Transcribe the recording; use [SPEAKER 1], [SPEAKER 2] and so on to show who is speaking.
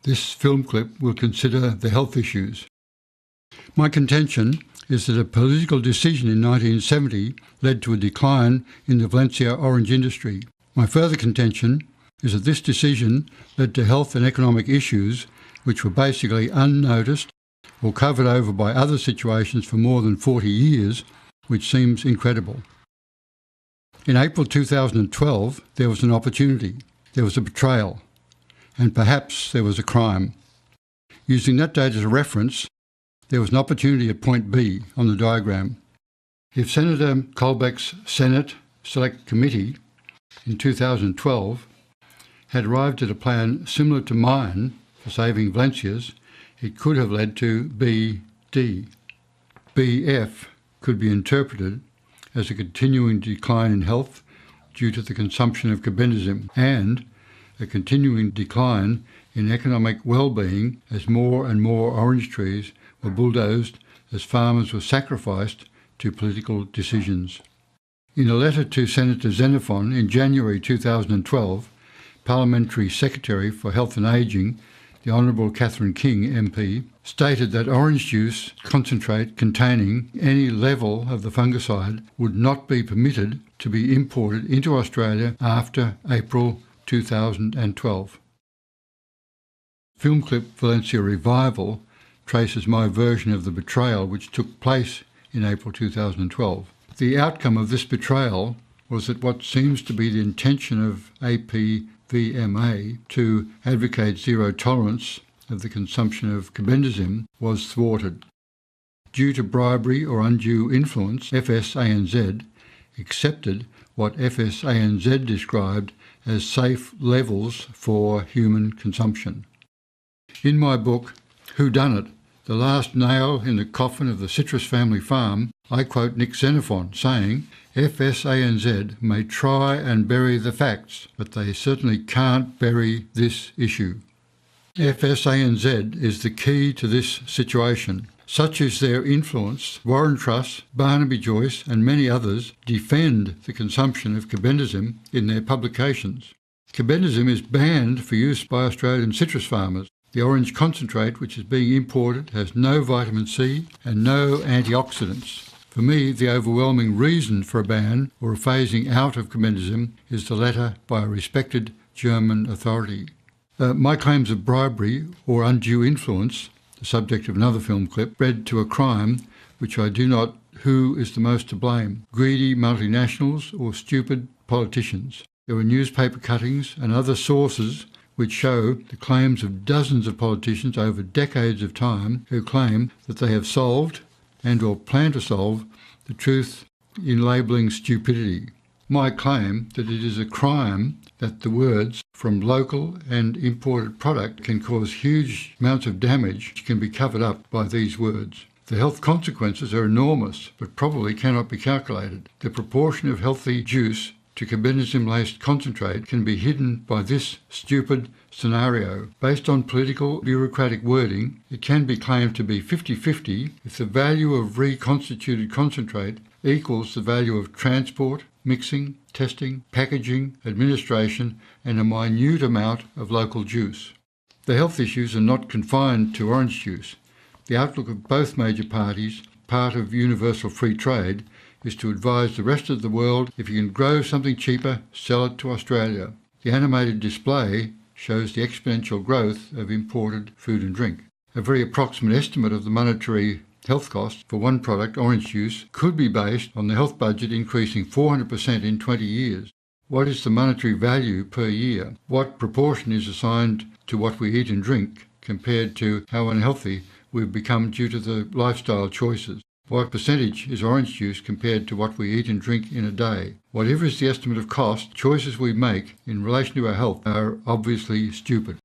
[SPEAKER 1] This film clip will consider the health issues. My contention is that a political decision in 1970 led to a decline in the Valencia orange industry. My further contention is that this decision led to health and economic issues which were basically unnoticed or covered over by other situations for more than 40 years, which seems incredible. In April 2012, there was an opportunity, there was a betrayal, and perhaps there was a crime. Using that date as a reference, there was an opportunity at point B on the diagram. If Senator Colbeck's Senate Select Committee in 2012 had arrived at a plan similar to mine for saving Valencias, it could have led to BD. BF could be interpreted as a continuing decline in health due to the consumption of carbendazim and a continuing decline in economic well-being as more and more orange trees were bulldozed as farmers were sacrificed to political decisions. In a letter to Senator Xenophon in January 2012, Parliamentary Secretary for Health and Ageing, the Honourable Catherine King MP, stated that orange juice concentrate containing any level of the fungicide would not be permitted to be imported into Australia after April 2012. Film clip Valencia Revival traces my version of the betrayal which took place in April 2012. The outcome of this betrayal was that what seems to be the intention of APVMA to advocate zero tolerance of the consumption of carbendazim was thwarted. Due to bribery or undue influence, FSANZ accepted what FSANZ described as safe levels for human consumption. In my book, Who Done It? The Last Nail in the Coffin of the Citrus Family Farm, I quote Nick Xenophon saying, FSANZ may try and bury the facts, but they certainly can't bury this issue. FSANZ is the key to this situation. Such is their influence, Warren Truss, Barnaby Joyce and many others defend the consumption of carbendazim in their publications. Carbendazim is banned for use by Australian citrus farmers. The orange concentrate which is being imported has no vitamin C and no antioxidants. For me, the overwhelming reason for a ban or a phasing out of carbendazim is the letter by a respected German authority. My claims of bribery or undue influence, the subject of another film clip, led to a crime which I do not who is the most to blame, greedy multinationals or stupid politicians. There were newspaper cuttings and other sources which show the claims of dozens of politicians over decades of time who claim that they have solved and or plan to solve the truth in labelling stupidity. My claim that it is a crime that the words from local and imported product can cause huge amounts of damage which can be covered up by these words. The health consequences are enormous but probably cannot be calculated. The proportion of healthy juice to carbendazim-laced concentrate can be hidden by this stupid scenario. Based on political bureaucratic wording, it can be claimed to be 50-50 if the value of reconstituted concentrate equals the value of transport, mixing, testing, packaging, administration and a minute amount of local juice. The health issues are not confined to orange juice. The outlook of both major parties, part of universal free trade, is to advise the rest of the world if you can grow something cheaper, sell it to Australia. The animated display shows the exponential growth of imported food and drink. A very approximate estimate of the monetary health cost for one product, orange juice, could be based on the health budget increasing 400% in 20 years. What is the monetary value per year? What proportion is assigned to what we eat and drink compared to how unhealthy we've become due to the lifestyle choices? What percentage is orange juice compared to what we eat and drink in a day? Whatever is the estimate of cost, choices we make in relation to our health are obviously stupid.